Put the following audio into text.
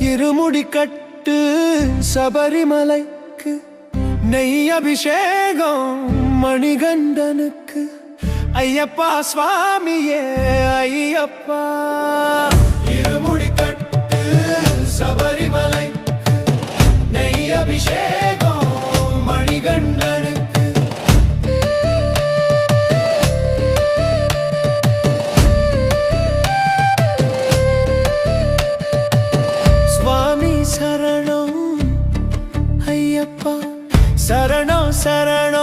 இருமுடி கட்டு சபரிமலைக்கு, நெய் அபிஷேகம் மணிகண்டனுக்கு. ஐயப்பா சுவாமியே ஐயப்பா. இருமுடி கட்டு சபரிமலைக்கு, நெய் அபிஷேகம் மணிகண்டனுக்கு. சுவாமி சரணம் ஐயப்பா, சரணம் சரணம்